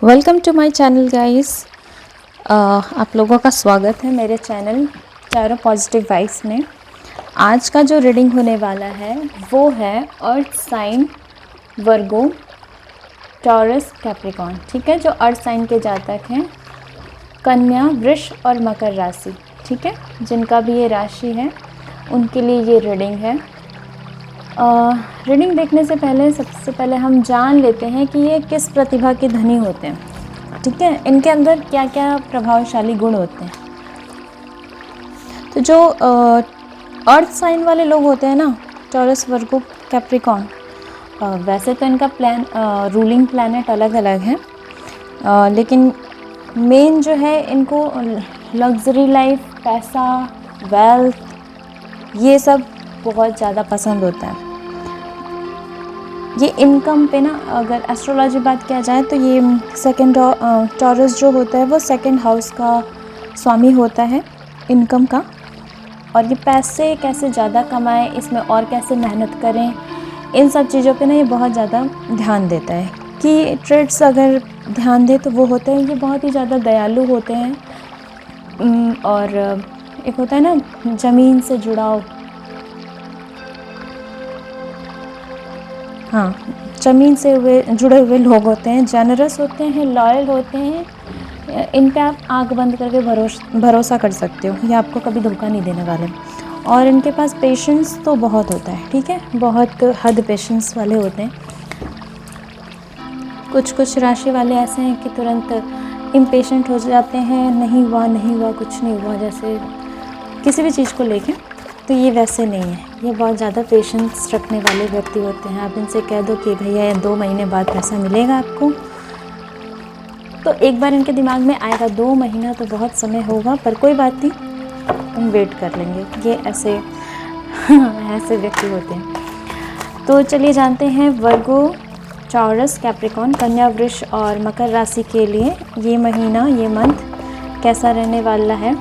Welcome to my channel guys. आप लोगों का स्वागत है मेरे चैनल चारों पॉजिटिव वाइब्स में। आज का जो रीडिंग होने वाला है वो है अर्थ साइन वर्गो टॉरस कैप्रिकॉर्न। ठीक है, जो अर्थ साइन के जातक हैं कन्या, वृष और मकर राशि। ठीक है, जिनका भी ये राशि है उनके लिए ये रीडिंग है। रीडिंग देखने से पहले सबसे पहले हम जान लेते हैं कि ये किस प्रतिभा के धनी होते हैं। ठीक है, इनके अंदर क्या क्या प्रभावशाली गुण होते हैं। तो जो अर्थ साइन वाले लोग होते हैं ना, टॉरस, वर्गो, कैप्रिकॉर्न, वैसे तो इनका रूलिंग प्लैनेट अलग अलग है, लेकिन मेन जो है इनको लग्जरी लाइफ, पैसा, वेल्थ, ये सब बहुत ज़्यादा पसंद होता है। ये इनकम पे ना, अगर एस्ट्रोलॉजी बात किया जाए तो ये सेकंड टॉरस जो होता है वो सेकंड हाउस का स्वामी होता है इनकम का। और ये पैसे कैसे ज़्यादा कमाएं, इसमें और कैसे मेहनत करें, इन सब चीज़ों पे ना ये बहुत ज़्यादा ध्यान देता है। कि ट्रेड्स अगर ध्यान दे तो वो होते हैं, ये बहुत ही ज़्यादा दयालु होते हैं। और एक होता है ना ज़मीन से जुड़ाव, हाँ, ज़मीन से जुड़े हुए लोग होते हैं, जेनरस होते हैं, लॉयल होते हैं। इन पे आप आँख बंद करके भरोसा कर सकते हो, ये आपको कभी धोखा नहीं देने वाले। और इनके पास पेशेंस तो बहुत होता है। ठीक है, बहुत हद पेशेंस वाले होते हैं। कुछ राशि वाले ऐसे हैं कि तुरंत इम्पेशेंट हो जाते हैं, नहीं हुआ, कुछ नहीं हुआ, जैसे किसी भी चीज़ को लेके। तो ये वैसे नहीं है, ये बहुत ज़्यादा पेशेंस रखने वाले व्यक्ति होते हैं। आप इनसे कह दो कि भैया 2 महीने बाद पैसा मिलेगा आपको, तो एक बार इनके दिमाग में आएगा। 2 महीना तो बहुत समय होगा, पर कोई बात नहीं, हम वेट कर लेंगे। ये ऐसे ऐसे व्यक्ति होते हैं। तो चलिए जानते हैं वर्गो, टॉरस, कैप्रिकॉर्न, कन्या, वृष और मकर राशि के लिए ये महीना, ये मंथ कैसा रहने वाला है।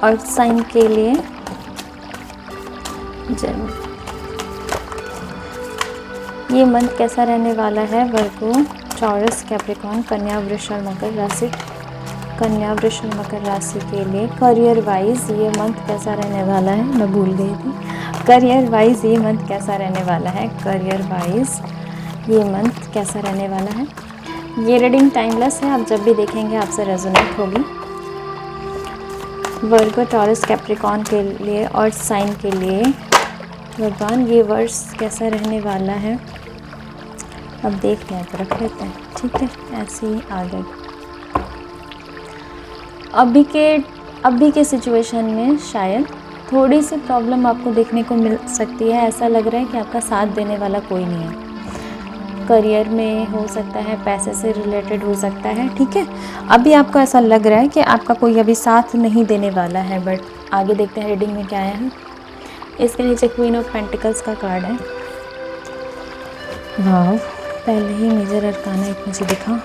अर्थ साइन के लिए ये मंथ कैसा रहने वाला है। वर्गो, टॉरस, कैप्रिकॉर्न, कन्या, वृष और मकर राशि, कन्या, वृष और मकर राशि के लिए करियर वाइज ये मंथ कैसा रहने वाला है। मैं भूल गई थी। करियर वाइज ये मंथ कैसा रहने वाला है। करियर वाइज ये मंथ कैसा रहने वाला है। ये रीडिंग टाइमलेस है, आप जब भी देखेंगे आपसे रेजोनेट होगी। वर्गो, टॉरस, कैप्रिकॉर्न के लिए और साइन के लिए भगवान ये वर्ष कैसा रहने वाला है। अब देखते हैं, रख लेते हैं। ठीक है, ऐसे ही आगे अभी के सिचुएशन में शायद थोड़ी सी प्रॉब्लम आपको देखने को मिल सकती है। ऐसा लग रहा है कि आपका साथ देने वाला कोई नहीं है। करियर में हो सकता है, पैसे से रिलेटेड हो सकता है। ठीक है, अभी आपको ऐसा लग रहा है कि आपका कोई अभी साथ नहीं देने वाला है, बट आगे देखते हैं रीडिंग में क्या आया है। इसके नीचे क्वीन ऑफ पेंटिकल्स का कार्ड है। वाह, पहले ही मेजर अरकाना एक मुझे दिखा,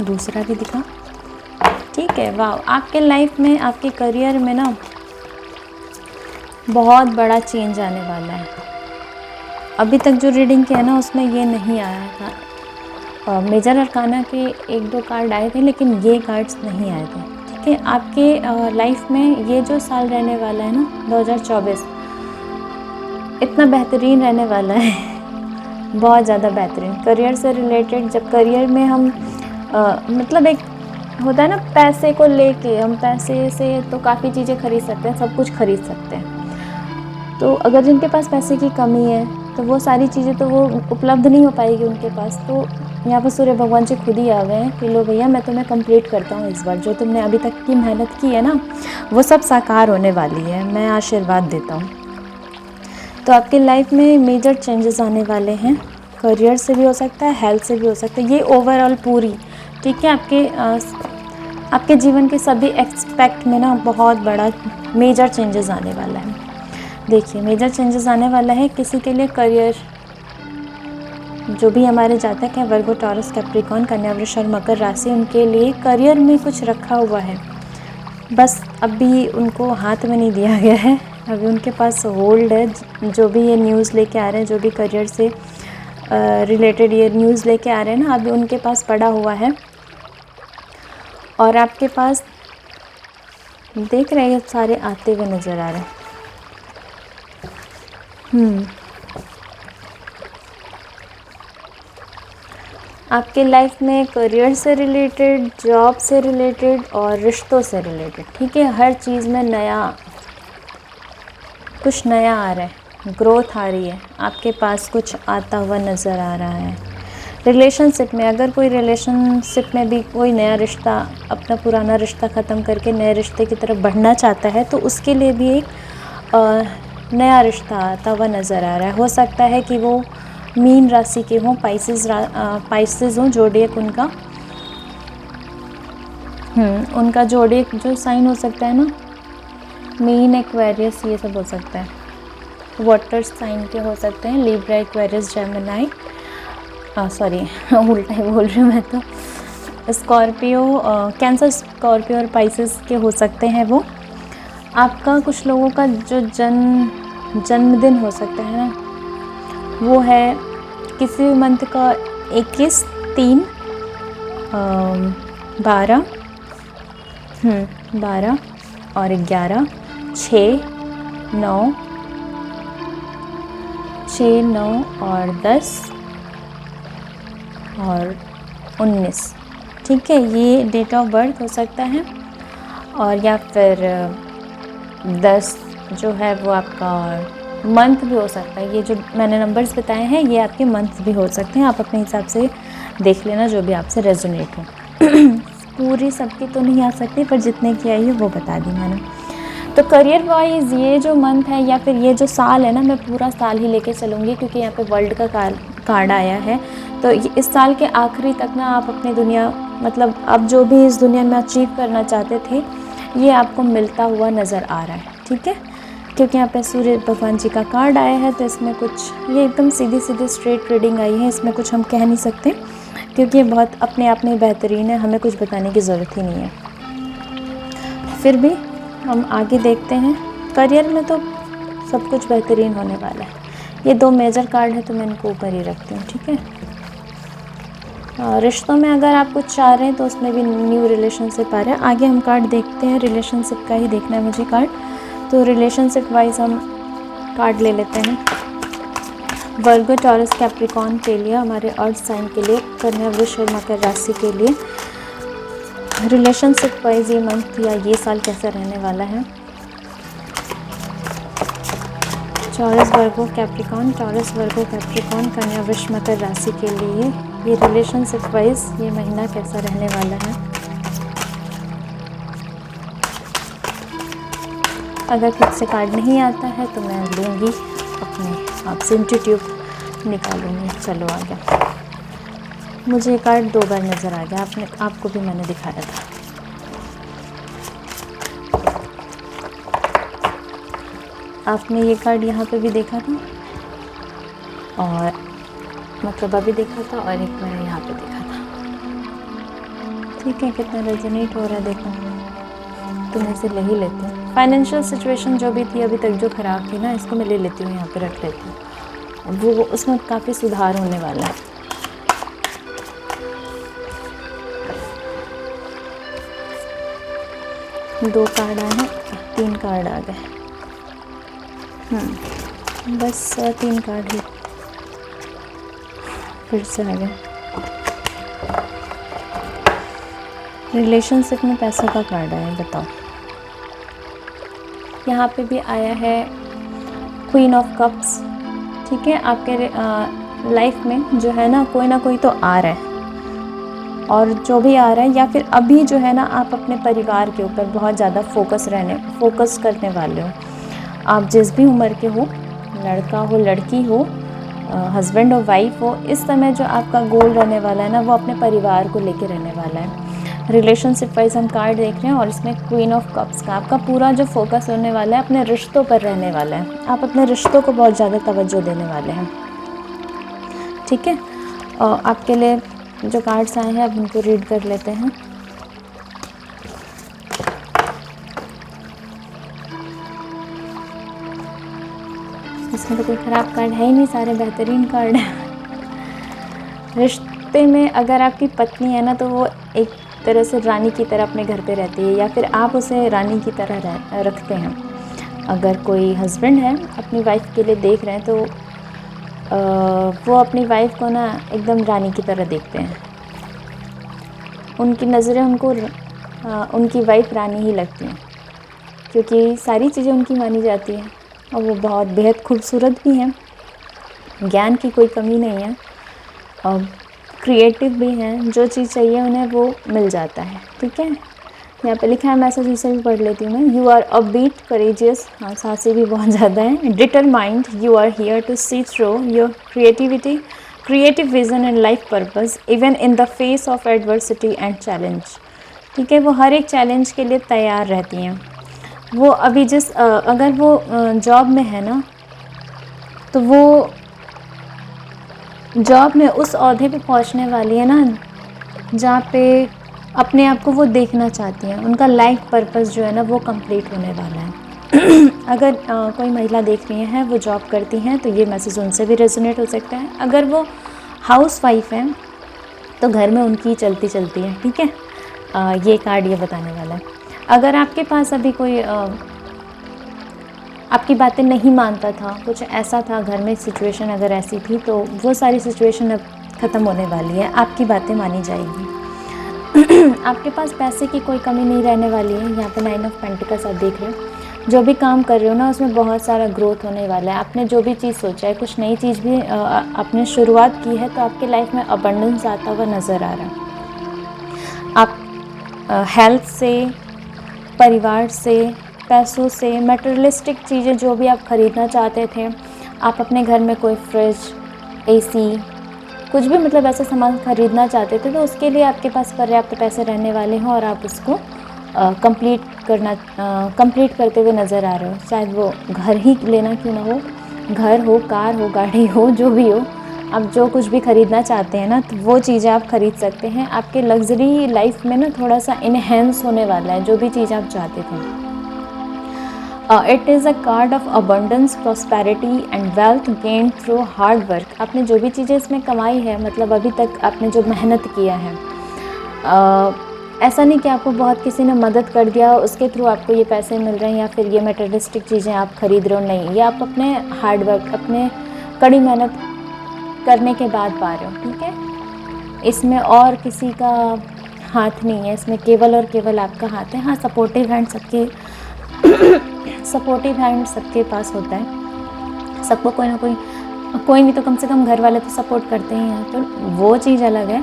दूसरा भी दिखा। ठीक है, वाह, आपके लाइफ में, आपके करियर में ना बहुत बड़ा चेंज आने वाला है। अभी तक जो रीडिंग किया ना उसमें ये नहीं आया था। मेजर अरकाना के 1-2 कार्ड आए थे, लेकिन ये कार्ड्स नहीं आए थे। ठीक है, आपके लाइफ में ये जो साल रहने वाला है ना, 2024, इतना बेहतरीन रहने वाला है। बहुत ज़्यादा बेहतरीन। करियर से रिलेटेड, जब करियर में हम मतलब एक होता है ना, पैसे को लेके हम पैसे से तो काफ़ी चीज़ें खरीद सकते हैं, सब कुछ खरीद सकते हैं। तो अगर जिनके पास पैसे की कमी है तो वो सारी चीज़ें तो वो उपलब्ध नहीं हो पाएगी उनके पास। तो यहाँ पर सूर्य भगवान जी खुद ही आ गए हैं कि लो भैया, मैं तुम्हें कंप्लीट करता हूँ इस बार। जो तुमने अभी तक की मेहनत की है ना, वो सब साकार होने वाली है। मैं आशीर्वाद देता हूँ। तो आपकी लाइफ में मेजर चेंजेस आने वाले हैं। करियर से भी हो सकता है, हेल्थ से भी हो सकता है। ये ओवरऑल पूरी, ठीक है, आपके जीवन के सभी एस्पेक्ट में ना बहुत बड़ा मेजर चेंजेस आने वाला है। देखिए, मेजर चेंजेस आने वाला है किसी के लिए करियर, जो भी हमारे जातक हैं वर्गो, टॉरस, कैप्रिकॉर्न, कन्या, वृष और मकर राशि, उनके लिए करियर में कुछ रखा हुआ है, बस अभी उनको हाथ में नहीं दिया गया है। अभी उनके पास होल्ड है, जो भी ये न्यूज़ लेके आ रहे हैं, जो भी करियर से रिलेटेड ये न्यूज़ लेके आ रहे हैं ना, अभी उनके पास पड़ा हुआ है। और आपके पास देख रहे हैं सारे आते हुए नज़र आ रहे हैं। आपके लाइफ में करियर से रिलेटेड, जॉब से रिलेटेड और रिश्तों से रिलेटेड, ठीक है, हर चीज़ में कुछ नया आ रहा है, ग्रोथ आ रही है, आपके पास कुछ आता हुआ नज़र आ रहा है। रिलेशनशिप में, अगर कोई रिलेशनशिप में भी कोई नया रिश्ता, अपना पुराना रिश्ता ख़त्म करके नए रिश्ते की तरफ बढ़ना चाहता है, तो उसके लिए भी एक नया रिश्ता आता हुआ नज़र आ रहा है। हो सकता है कि वो मीन राशि के हों, पाइसेस हों, जोडिएक उनका जोडिएक जो साइन हो सकता है ना, मीन, एक्वेरियस, ये सब हो सकता है। वाटर साइन के हो सकते हैं, लिब्रा, एक्वेरियस, जेमिनी, सॉरी उल्टा ही बोल रही हूँ मैं तो। स्कॉर्पियो, कैंसर, स्कॉर्पियो और पाइसेस के हो सकते हैं वो। आपका कुछ लोगों का जो जन्मदिन हो सकता है ना, वो है किसी भी मंथ का 21, 3, 12 और 11, 6, 9 और 10 और 19, ठीक है, ये डेट ऑफ बर्थ हो सकता है। और या फिर 10 जो है वो आपका मंथ भी हो सकता है। ये जो मैंने नंबर्स बताए हैं ये आपके मंथ भी हो सकते हैं, आप अपने हिसाब से देख लेना जो भी आपसे रेजोनेट हो। पूरी सबकी तो नहीं आ सकती, पर जितने की आई है वो बता दी मैंने। तो करियर वाइज ये जो मंथ है या फिर ये जो साल है ना, मैं पूरा साल ही लेके चलूँगी, क्योंकि यहाँ पे वर्ल्ड का कार्ड आया है। तो इस साल के आखिरी तक ना आप अपनी दुनिया, मतलब आप जो भी इस दुनिया में अचीव करना चाहते थे, ये आपको मिलता हुआ नज़र आ रहा है, ठीक है। क्योंकि यहाँ पे सूर्य भगवान जी का कार्ड आया है, तो इसमें कुछ, ये एकदम सीधी स्ट्रेट रीडिंग आई है, इसमें कुछ हम कह नहीं सकते, क्योंकि ये बहुत अपने आप में बेहतरीन है, हमें कुछ बताने की ज़रूरत ही नहीं है। फिर भी हम आगे देखते हैं। करियर में तो सब कुछ बेहतरीन होने वाला है। ये 2 मेजर कार्ड है तो मैं इनको ऊपर ही रखती हूँ, ठीक है। रिश्तों में अगर आप कुछ चाह रहे हैं तो उसमें भी न्यू रिलेशनशिप आ रहा है। आगे हम कार्ड देखते हैं, रिलेशनशिप का ही देखना है मुझे कार्ड। तो रिलेशनशिप वाइज हम कार्ड ले लेते हैं। वर्गो, टॉरस, कैप्रिकॉर्न के लिए, हमारे अर्थ साइन के लिए, कन्या, वृष और मकर राशि के लिए रिलेशनशिप वाइज ये मंथ या ये साल कैसा रहने वाला है। टॉरस, वर्गो, कैप्रिकॉर्न, टॉरस, वर्गो, कैप्रिकॉर्न, कन्या, वृष, मकर राशि के लिए ये रिलेशनशिप वाइज ये महीना कैसा रहने वाला है। अगर खुद से कार्ड नहीं आता है तो मैं लूँगी अपने आप से, इंट्यूटिव निकालूंगी। चलो आ गया, मुझे ये कार्ड 2 बार नज़र आ गया, आपको भी मैंने दिखाया था। आपने ये कार्ड यहाँ पे भी देखा था, और मतलब अभी देखा था, और एक मैंने यहाँ पे देखा था, ठीक है। कितना रेजोनेट हो रहा है देखो, तो मैं इसे ले ही लेती हूँ। फाइनेंशियल सिचुएशन जो भी थी अभी तक जो ख़राब थी ना, इसको मैं ले लेती हूँ, यहाँ पे रख लेती हूँ, वो उसमें काफ़ी सुधार होने वाला है। दो कार्ड आए हैं, 3 कार्ड आ गए, बस 3 कार्ड ही फिर से आ गए। रिलेशनशिप में पैसों का कार्ड आया, बताओ। यहाँ पे भी आया है क्वीन ऑफ कप्स, ठीक है। आपके लाइफ में जो है ना कोई तो आ रहा है, और जो भी आ रहा है या फिर अभी जो है ना, आप अपने परिवार के ऊपर बहुत ज़्यादा फोकस करने वाले हो। आप जिस भी उम्र के हो, लड़का हो, लड़की हो, हस्बैंड और वाइफ हो, इस समय जो आपका गोल रहने वाला है ना, वो अपने परिवार को लेके रहने वाला है। रिलेशनशिप वाइज हम कार्ड देख रहे हैं, और इसमें क्वीन ऑफ कप्स का आपका पूरा जो फोकस होने वाला है अपने रिश्तों पर रहने वाला है। आप अपने रिश्तों को बहुत ज़्यादा तवज्जो देने वाले हैं, ठीक है। आपके लिए जो कार्ड्स आए हैं अब उनको रीड कर लेते हैं। इसमें तो कोई ख़राब कार्ड है ही नहीं, सारे बेहतरीन कार्ड हैं। रिश्ते में अगर आपकी पत्नी है ना, तो वो एक तरह से रानी की तरह अपने घर पे रहती है, या फिर आप उसे रानी की तरह रखते हैं। अगर कोई हस्बैंड है अपनी वाइफ के लिए देख रहे हैं, तो वो अपनी वाइफ को ना एकदम रानी की तरह देखते हैं। उनकी नज़रें उनको उनकी वाइफ रानी ही लगती हैं, क्योंकि सारी चीज़ें उनकी मानी जाती हैं और वो बहुत बेहद खूबसूरत भी हैं, ज्ञान की कोई कमी नहीं है और क्रिएटिव भी हैं। जो चीज़ चाहिए उन्हें वो मिल जाता है। ठीक है, यहाँ पे लिखा है, मैसेज इसे भी पढ़ लेती हूँ मैं। You are a bit courageous, हाँ साहसी भी बहुत ज़्यादा है। Determined, you are here to see through your creativity, creative vision and life purpose even in the face of adversity and challenge. ठीक है, वो हर एक चैलेंज के लिए तैयार रहती हैं। वो अभी अगर वो जॉब में है ना, तो वो जॉब में उस ओहदे पे पहुंचने वाली है ना, जहाँ पे अपने आप को वो देखना चाहती हैं। उनका लाइफ पर्पस जो है ना, वो कंप्लीट होने वाला है। अगर कोई महिला देख रही हैं, वो जॉब करती हैं, तो ये मैसेज उनसे भी रेजोनेट हो सकता है। अगर वो हाउस वाइफ हैं, तो घर में उनकी चलती है। ठीक है, ये कार्ड ये बताने वाला है। अगर आपके पास अभी कोई आपकी बातें नहीं मानता था, कुछ ऐसा था घर में, सिचुएशन अगर ऐसी थी, तो वो सारी सिचुएशन अब ख़त्म होने वाली है, आपकी बातें मानी जाएगी। आपके पास पैसे की कोई कमी नहीं रहने वाली है। यहाँ पे 9 ऑफ पेंटिकल्स आप देख रहे हो। जो भी काम कर रहे हो ना, उसमें बहुत सारा ग्रोथ होने वाला है। आपने जो भी चीज़ सोचा है, कुछ नई चीज़ भी आपने शुरुआत की है, तो आपके लाइफ में अबंडेंस आता हुआ नज़र आ रहा है। आप हेल्थ से, परिवार से, पैसों से, मटेरियलिस्टिक चीज़ें जो भी आप ख़रीदना चाहते थे, आप अपने घर में कोई फ्रिज, एसी, कुछ भी मतलब ऐसा सामान ख़रीदना चाहते थे, तो उसके लिए आपके पास पर्याप्त पैसे रहने वाले हैं और आप उसको कंप्लीट करते हुए नज़र आ रहे हो। शायद वो घर ही लेना क्यों ना हो, घर हो, कार हो, गाड़ी हो, जो भी हो, आप जो कुछ भी ख़रीदना चाहते हैं ना, तो वो चीज़ें आप ख़रीद सकते हैं। आपके लग्जरी लाइफ में ना थोड़ा सा इन्हेंस होने वाला है, जो भी चीज़ आप चाहते थे। It is a card of abundance, prosperity and wealth gain through hard work. आपने जो भी चीज़ें इसमें कमाई है, मतलब अभी तक आपने जो मेहनत किया है, ऐसा नहीं कि आपको बहुत किसी ने मदद कर दिया, उसके थ्रू आपको ये पैसे मिल रहे हैं या फिर ये मटेरियलिस्टिक चीज़ें आप ख़रीद रहे हो। नहीं, ये आप अपने हार्ड वर्क, अपने कड़ी मेहनत करने के बाद पा रहे हो। ठीक है, इसमें और किसी का हाथ नहीं है, इसमें केवल और केवल आपका हाथ है। हाँ, सपोर्टिव हैंड सबके पास होता है। सबको कोई ना कोई नहीं तो कम से कम घर वाले तो सपोर्ट करते ही हैं, तो वो चीज़ अलग है।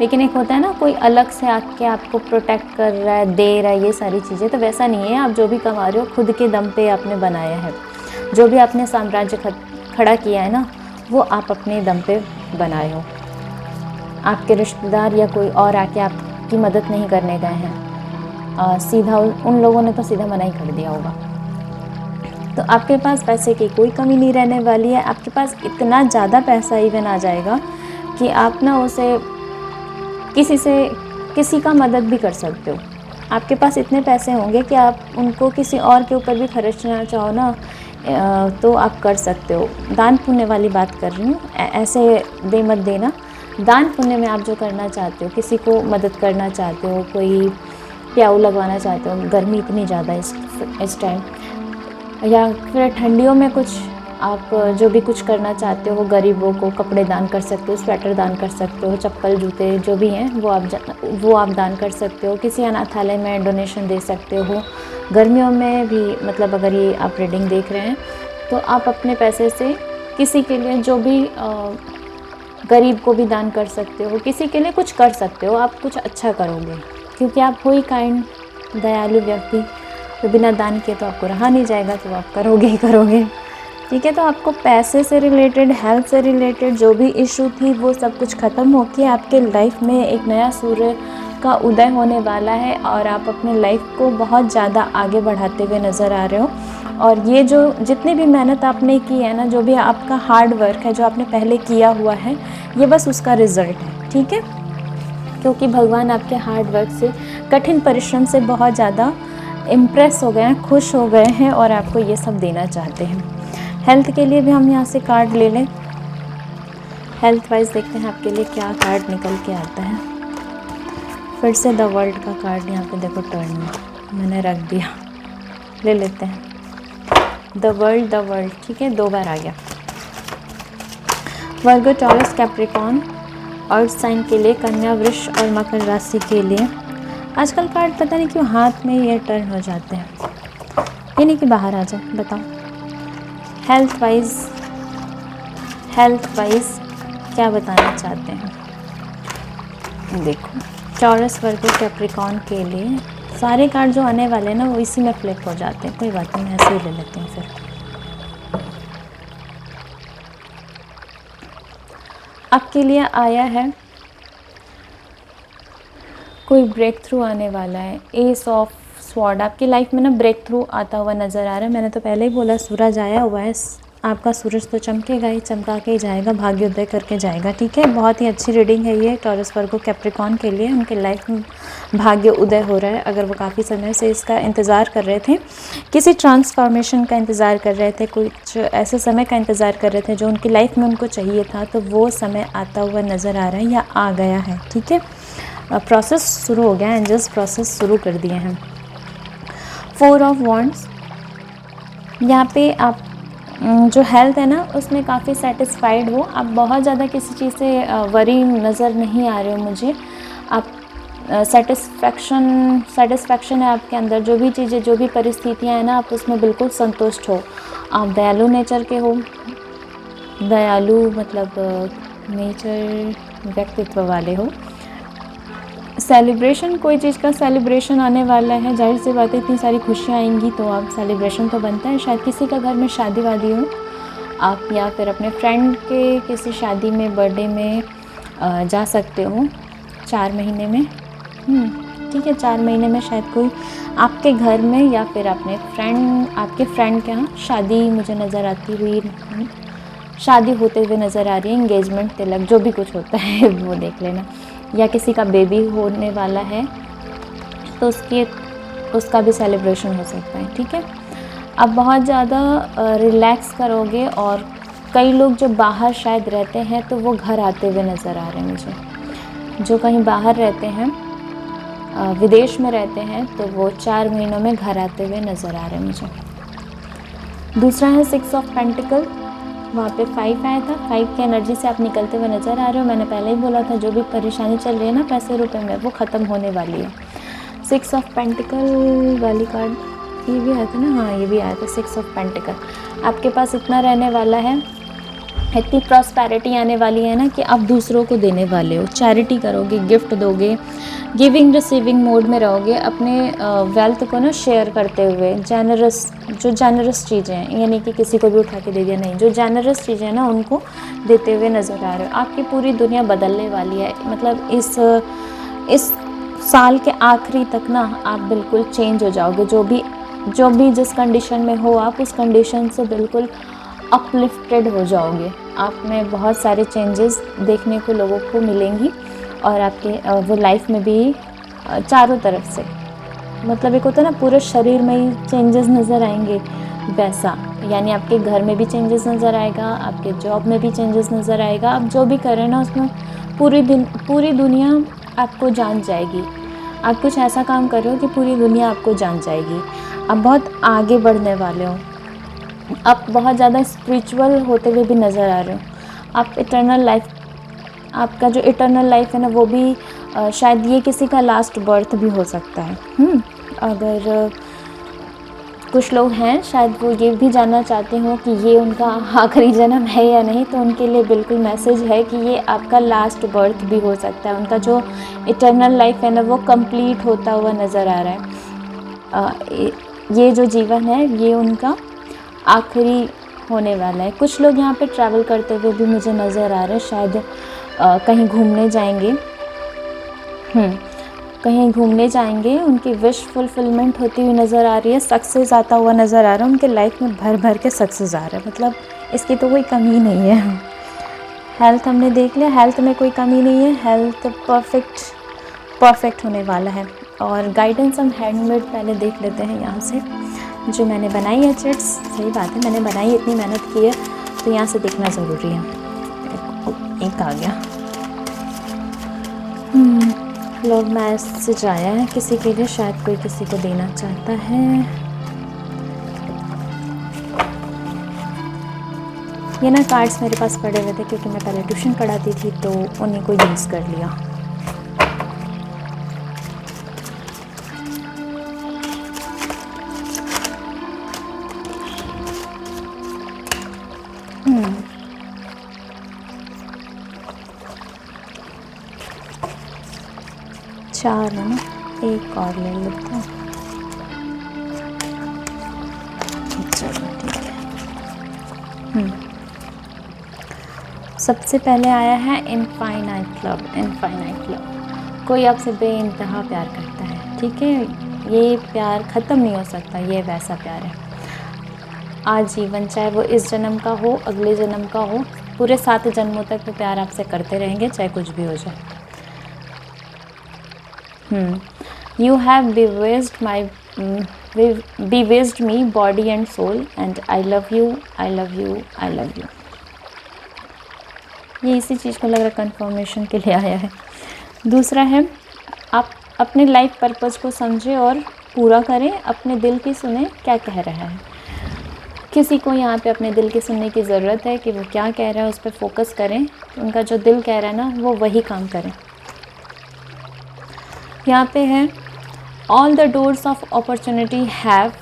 लेकिन एक होता है ना, कोई अलग से आके आपको प्रोटेक्ट कर रहा है, दे रहा है, ये सारी चीज़ें, तो वैसा नहीं है। आप जो भी कमा रहे हो खुद के दम पे आपने बनाया है। जो भी आपने साम्राज्य खड़ा किया है ना, वो आप अपने दम पे बनाए हो। आपके रिश्तेदार या कोई और आके आपकी मदद नहीं करने गए हैं। सीधा उन लोगों ने तो सीधा मना ही कर दिया होगा। तो आपके पास पैसे की कोई कमी नहीं रहने वाली है। आपके पास इतना ज़्यादा पैसा इवन आ जाएगा कि आप ना उसे किसी का मदद भी कर सकते हो। आपके पास इतने पैसे होंगे कि आप उनको किसी और के ऊपर भी खर्चना चाहो ना, तो आप कर सकते हो। दान पुण्य वाली बात कर रही हूँ, ऐसे दे मत देना। दान पुण्य में आप जो करना चाहते हो, किसी को मदद करना चाहते हो, कोई प्याऊ लगवाना चाहते हो, गर्मी इतनी ज़्यादा इस टाइम, या फिर ठंडियों में कुछ आप जो भी कुछ करना चाहते हो, गरीबों को कपड़े दान कर सकते हो, स्वेटर दान कर सकते हो, चप्पल जूते जो भी हैं वो आप दान कर सकते हो। किसी अनाथालय में डोनेशन दे सकते हो। गर्मियों में भी, मतलब अगर ये आप रीडिंग देख रहे हैं, तो आप अपने पैसे से किसी के लिए, जो भी गरीब को भी दान कर सकते हो, किसी के लिए कुछ कर सकते हो। आप कुछ अच्छा करोगे, क्योंकि आप हो ही काइंड, दयालु व्यक्ति। तो बिना दान किए तो आपको रहा नहीं जाएगा, तो आप करोगे ही करोगे। ठीक है, तो आपको पैसे से रिलेटेड, हेल्थ से रिलेटेड जो भी इशू थी, वो सब कुछ ख़त्म होकर आपके लाइफ में एक नया सूर्य का उदय होने वाला है और आप अपने लाइफ को बहुत ज़्यादा आगे बढ़ाते हुए नज़र आ रहे हो। और ये जो जितनी भी मेहनत आपने की है ना, जो भी आपका हार्ड वर्क है, जो आपने पहले किया हुआ है, ये बस उसका रिज़ल्ट है। ठीक है, क्योंकि भगवान आपके हार्ड वर्क से, कठिन परिश्रम से बहुत ज़्यादा इम्प्रेस हो गए हैं, खुश हो गए हैं और आपको ये सब देना चाहते हैं। हेल्थ के लिए भी हम यहाँ से कार्ड ले लें। हेल्थ वाइज देखते हैं आपके लिए क्या कार्ड निकल के आता है। फिर से द वर्ल्ड का कार्ड यहाँ पे देखो टर्न में मैंने रख दिया, ले लेते हैं द वर्ल्ड, ठीक है, 2 बार आ गया। वर्गो, टॉरस, कैप्रिकॉर्न, अर्थ साइन के लिए, कन्या, वृष और मकर राशि के लिए आजकल कार्ड पता नहीं क्यों हाथ में ये टर्न हो जाते हैं, ये नहीं कि बाहर आ जाए। बताओ हेल्थ वाइज क्या बताना चाहते हैं। देखो टॉरस, वर्गो, कैप्रिकॉर्न के लिए सारे कार्ड जो आने वाले हैं ना वो इसी में फ्लिप हो जाते हैं। कोई बात नहीं, ऐसे ही ले लेते हैं फिर। आपके लिए आया है कोई ब्रेक थ्रू आने वाला है। एस ऑफ स्वॉर्ड, आपकी लाइफ में ना ब्रेक थ्रू आता हुआ नज़र आ रहा है। मैंने तो पहले ही बोला सूरज आया हुआ है, आपका सूरज तो चमकेगा ही, चमका के ही जाएगा, भाग्योदय करके जाएगा, ठीक है। बहुत ही अच्छी रीडिंग है ये टॉरस, वर्गो, कैप्रिकॉर्न के लिए। उनके लाइफ में भाग्य उदय हो रहा है। अगर वो काफ़ी समय से इसका इंतज़ार कर रहे थे, किसी ट्रांसफॉर्मेशन का इंतज़ार कर रहे थे, कुछ ऐसे समय का इंतज़ार कर रहे थे जो उनकी लाइफ में उनको चाहिए था, तो वो समय आता हुआ नज़र आ रहा है या आ गया है, ठीक है। प्रोसेस शुरू हो गया, एंजल्स प्रोसेस शुरू कर दिए हैं। 4 ऑफ वॉन्ड्स, यहाँ पे आप जो हेल्थ है ना उसमें काफ़ी सेटिस्फाइड हो। आप बहुत ज़्यादा किसी चीज़ से वरी नज़र नहीं आ रहे हो मुझे। आप सेटिस्फैक्शन है आपके अंदर, जो भी चीज़ें, जो भी परिस्थितियाँ हैं ना, आप उसमें बिल्कुल संतुष्ट हो। आप दयालु नेचर के हो, दयालु मतलब नेचर व्यक्तित्व वाले हो। सेलिब्रेशन, कोई चीज़ का सेलिब्रेशन आने वाला है, जाहिर सी बात है इतनी सारी खुशियाँ आएंगी तो आप सेलिब्रेशन तो बनता है। शायद किसी का घर में शादी वादी हो आप, या फिर अपने फ्रेंड के किसी शादी में, बर्थडे में जा सकते हो 4 महीने में, ठीक है। 4 महीने में शायद कोई आपके घर में या फिर आपके फ्रेंड के यहाँ शादी मुझे नज़र आती हुई, शादी होते हुए नज़र आ रही है। इंगेजमेंट, तिलक, जो भी कुछ होता है वो देख लेना। या किसी का बेबी होने वाला है तो उसका भी सेलिब्रेशन हो सकता है, ठीक है। आप बहुत ज़्यादा रिलैक्स करोगे। और कई लोग जो बाहर शायद रहते हैं तो वो घर आते हुए नज़र आ रहे हैं मुझे। जो कहीं बाहर रहते हैं, विदेश में रहते हैं, तो वो 4 महीनों में घर आते हुए नज़र आ रहे हैं मुझे। दूसरा है 6 ऑफ पेंटिकल, वहाँ पे 5 आया था। 5 की एनर्जी से आप निकलते हुए नज़र आ रहे हो। मैंने पहले ही बोला था जो भी परेशानी चल रही है ना पैसे रुपए में, वो ख़त्म होने वाली है। 6 ऑफ पेंटिकल वाली कार्ड ये भी आया था ना, हाँ ये भी आया था 6 ऑफ पेंटिकल। आपके पास इतना रहने वाला है, इतनी प्रॉस्पेरिटी आने वाली है ना कि आप दूसरों को देने वाले हो, चैरिटी करोगे, गिफ्ट दोगे, गिविंग रिसीविंग मोड में रहोगे। अपने वेल्थ को ना शेयर करते हुए, जेनरस चीज़ें हैं, यानी कि किसी को भी उठा के दे दिया, नहीं, जो जेनरस चीज़ें हैं ना उनको देते हुए नज़र आ रहे हो। आपकी पूरी दुनिया बदलने वाली है। मतलब इस साल के आखिरी तक ना आप बिल्कुल चेंज हो जाओगे। जो भी जिस कंडीशन में हो आप, उस कंडीशन से बिल्कुल अपलिफ्टेड हो जाओगे। आप में बहुत सारे चेंजेस देखने को लोगों को मिलेंगी और आपके वो लाइफ में भी चारों तरफ से, मतलब एक होता है ना पूरे शरीर में ही चेंजेस नज़र आएंगे, वैसा। यानी आपके घर में भी चेंजेस नज़र आएगा, आपके जॉब में भी चेंजेस नज़र आएगा। आप जो भी कर रहे हैं ना उसमें पूरी दुनिया आपको जान जाएगी। आप कुछ ऐसा काम कर रहे हो कि पूरी दुनिया आपको जान जाएगी। आप बहुत आगे बढ़ने वाले हो। आप बहुत ज़्यादा स्पिरिचुअल होते हुए भी नज़र आ रहे हो। आप इटर्नल लाइफ, आपका जो इटर्नल लाइफ है ना वो भी शायद ये किसी का लास्ट बर्थ भी हो सकता है। अगर कुछ लोग हैं शायद वो ये भी जानना चाहते हो कि ये उनका आखिरी जन्म है या नहीं, तो उनके लिए बिल्कुल मैसेज है कि ये आपका लास्ट बर्थ भी हो सकता है। उनका जो इटर्नल लाइफ है ना वो कंप्लीट होता हुआ नज़र आ रहा है। ये जो जीवन है ये उनका आखिरी होने वाला है। कुछ लोग यहाँ पे ट्रैवल करते हुए भी मुझे नज़र आ रहे हैं। शायद कहीं घूमने जाएंगे, कहीं घूमने जाएंगे। उनकी विश फुलफिलमेंट होती हुई नज़र आ रही है। सक्सेस आता हुआ नज़र आ रहा है। उनके लाइफ में भर भर के सक्सेस आ रहा है, मतलब इसकी तो कोई कमी नहीं है। हेल्थ हमने देख लिया, हेल्थ में कोई कमी नहीं है। हेल्थ परफेक्ट होने वाला है। और गाइडेंस हम हैंडमेड पहले देख लेते हैं यहाँ से। जो मैंने बनाई है चिट्स, सही बात है, मैंने बनाई, इतनी मेहनत की है तो यहाँ से देखना ज़रूरी है। एक आ गया। लव मैसेज आया है किसी के लिए, शायद कोई किसी को देना चाहता है। ये ना कार्ड्स मेरे पास पड़े हुए थे क्योंकि मैं पहले ट्यूशन पढ़ाती थी तो उन्हीं को यूज़ कर लिया। चार है ना, एक और ले लेते हैं। चलो ठीक है। सबसे पहले आया है इनफाइनाइट लव। इनफाइनाइट लव, कोई आपसे बेइंतहा प्यार करता है, ठीक है। ये प्यार ख़त्म नहीं हो सकता, ये वैसा प्यार है आजीवन, चाहे वो इस जन्म का हो, अगले जन्म का हो, पूरे 7 जन्मों तक वो प्यार आपसे करते रहेंगे, चाहे कुछ भी हो जाए। You have bewitched me body and soul and I love you, I love you, I love you। ये इसी चीज़ को लग रहा है कंफर्मेशन के लिए आया है। दूसरा है, आप अपने लाइफ पर्पज़ को समझें और पूरा करें, अपने दिल की सुने क्या कह रहा है। किसी को यहाँ पे अपने दिल की सुनने की ज़रूरत है कि वो क्या कह रहा है, उस पर फोकस करें, उनका जो दिल कह रहा है ना वो वही काम करें। यहाँ पे है, all the doors of opportunity have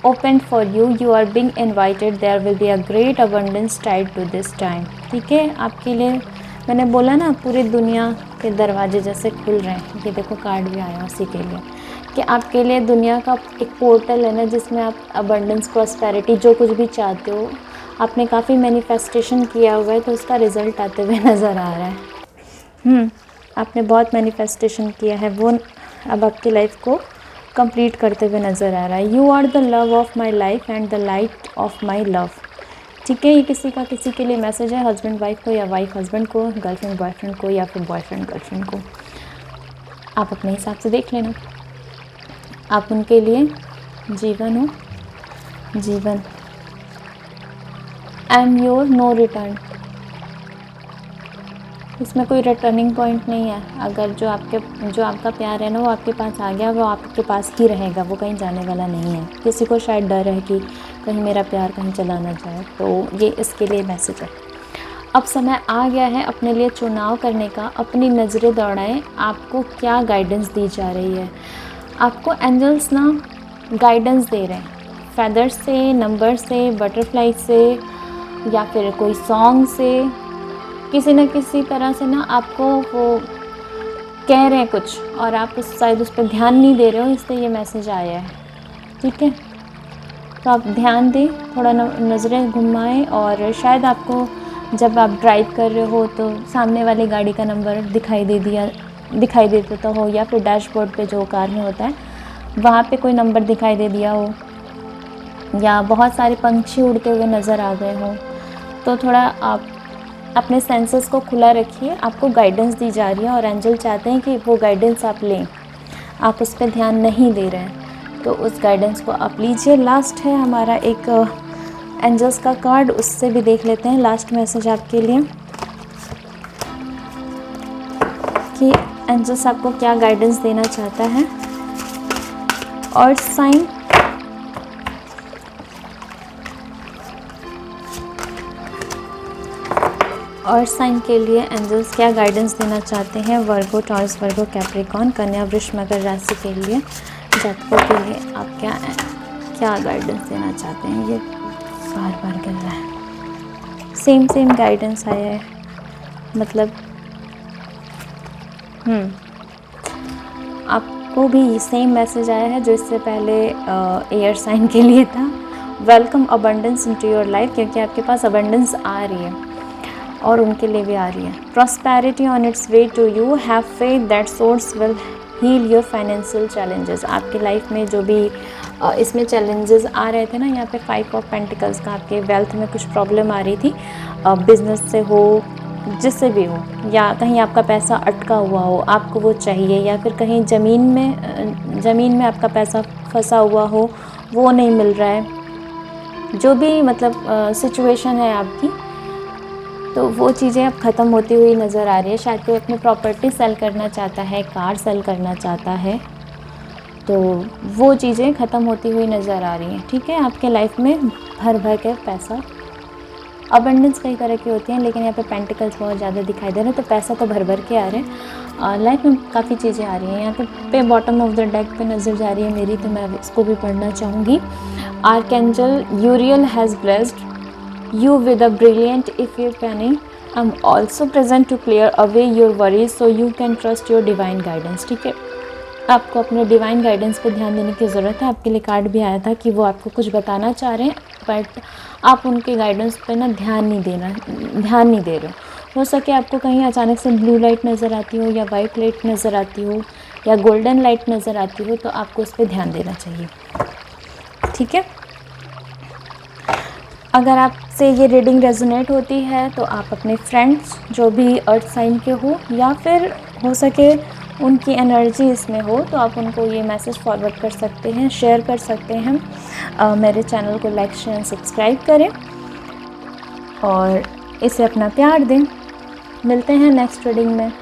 opened for you, you are being invited, there will be a great abundance tied to this time। ठीक है, आपके लिए मैंने बोला ना पूरी दुनिया के दरवाजे जैसे खुल रहे हैं। ये देखो कार्ड भी आया उसी के लिए कि आपके लिए दुनिया का एक पोर्टल है ना, जिसमें आप अबंडेंस, प्रॉस्पेरिटी, जो कुछ भी चाहते हो, आपने काफ़ी मैनिफेस्टेशन किया हुआ है तो उसका रिज़ल्ट आते हुए नज़र आ रहा है। आपने बहुत मैनिफेस्टेशन किया है, वो अब आपकी लाइफ को कंप्लीट करते हुए नज़र आ रहा है। You are the love of my life and the light of my love. ठीक है, ये किसी के लिए मैसेज है, हस्बैंड वाइफ को या वाइफ हस्बैंड को, गर्लफ्रेंड बॉयफ्रेंड को या फिर बॉयफ्रेंड गर्लफ्रेंड को। आप अपने हिसाब से देख लेना, आप उनके लिए जीवन हो, जीवन। I am your, no return. इसमें कोई रिटर्निंग पॉइंट नहीं है। अगर जो आपका प्यार है ना वो आपके पास आ गया, वो आपके पास ही रहेगा, वो कहीं जाने वाला नहीं है। किसी को शायद डर है कि कहीं मेरा प्यार कहीं चला ना जाए, तो ये इसके लिए मैसेज है। अब समय आ गया है अपने लिए चुनाव करने का, अपनी नज़रें दौड़ाएं, आपको क्या गाइडेंस दी जा रही है। आपको एंजल्स ना गाइडेंस दे रहे हैं, फेदर से, नंबर से, बटरफ्लाई से या फिर कोई सॉन्ग से, किसी न किसी तरह से ना आपको वो कह रहे हैं कुछ और आप शायद उस पर ध्यान नहीं दे रहे हो, इसलिए ये मैसेज आया है। ठीक है, तो आप ध्यान दें, थोड़ा नज़रें घुमाएं और शायद आपको जब आप ड्राइव कर रहे हो तो सामने वाली गाड़ी का नंबर दिखाई दे देता हो, या फिर डैशबोर्ड पे जो कार में होता है वहाँ पे कोई नंबर दिखाई दे दिया हो, या बहुत सारे पंछी उड़ते हुए नज़र आ गए हो, तो थोड़ा आप अपने सेंसेस को खुला रखिए। आपको गाइडेंस दी जा रही है और एंजल चाहते हैं कि वो गाइडेंस आप लें, आप उस पर ध्यान नहीं दे रहे हैं तो उस गाइडेंस को आप लीजिए। लास्ट है हमारा एक एंजल्स का कार्ड, उससे भी देख लेते हैं लास्ट मैसेज आपके लिए कि एंजल्स आपको क्या गाइडेंस देना चाहता है। और साइन, और साइन के लिए एंजल्स क्या गाइडेंस देना चाहते हैं। वर्गो, टॉरस, वर्गो, कैप्रिकॉर्न, कन्या, वृष, मकर राशि के लिए, जातकों के लिए आप क्या गाइडेंस देना चाहते हैं। ये बार बार गिर रहा है, सेम गाइडेंस आया है, मतलब आपको भी सेम मैसेज आया है जो इससे पहले एयर साइन के लिए था। Welcome abundance into your life, क्योंकि आपके पास अबंडेंस आ रही है और उनके लिए भी आ रही है। Prosperity on its way to you, have faith that source will heal your financial challenges. आपकी लाइफ में जो भी इसमें चैलेंजेस आ रहे थे ना, यहाँ पे 5 ऑफ पेंटिकल्स का, आपके वेल्थ में कुछ प्रॉब्लम आ रही थी, बिजनेस से हो, जिससे भी हो, या कहीं आपका पैसा अटका हुआ हो, आपको वो चाहिए, या फिर कहीं ज़मीन में आपका पैसा फंसा हुआ हो, वो नहीं मिल रहा है, जो भी मतलब सिचुएशन है आपकी, तो वो चीज़ें अब ख़त्म होती हुई नज़र आ रही है। शायद कोई अपनी प्रॉपर्टी सेल करना चाहता है, कार सेल करना चाहता है, तो वो चीज़ें ख़त्म होती हुई नज़र आ रही हैं। ठीक है, आपके लाइफ में भर भर के पैसा, अबंडेंस कई तरह की होती हैं, लेकिन यहाँ पे पेंटिकल्स बहुत ज़्यादा दिखाई दे रहे हैं, तो पैसा तो भर भर के आ रहे हैं। लाइफ में काफ़ी चीज़ें आ रही हैं। यहाँ पे बॉटम ऑफ द डेक पे नज़र जा रही है मेरी, तो मैं इसको भी पढ़ना चाहूँगी। Archangel यूरियल has blessed you with a brilliant epiphany. I'm also present to clear away your worries so you can trust your divine guidance. ठीक है, आपको अपने डिवाइन गाइडेंस पे ध्यान देने की ज़रूरत है। आपके लिए कार्ड भी आया था कि वो आपको कुछ बताना चाह रहे हैं, बट आप उनके गाइडेंस पे ना ध्यान नहीं दे रहे हो सके आपको कहीं अचानक से ब्लू लाइट नज़र आती हो, या वाइट लाइट नज़र आती हो, या गोल्डन लाइट नज़र आती हो, तो आपको उस पर ध्यान देना चाहिए। ठीक है, अगर आपसे ये रीडिंग रेजोनेट होती है तो आप अपने फ्रेंड्स जो भी अर्थ साइन के हो, या फिर हो सके उनकी एनर्जी इसमें हो, तो आप उनको ये मैसेज फॉरवर्ड कर सकते हैं, शेयर कर सकते हैं। मेरे चैनल को लाइक शेयर सब्सक्राइब करें और इसे अपना प्यार दें। मिलते हैं नेक्स्ट रीडिंग में।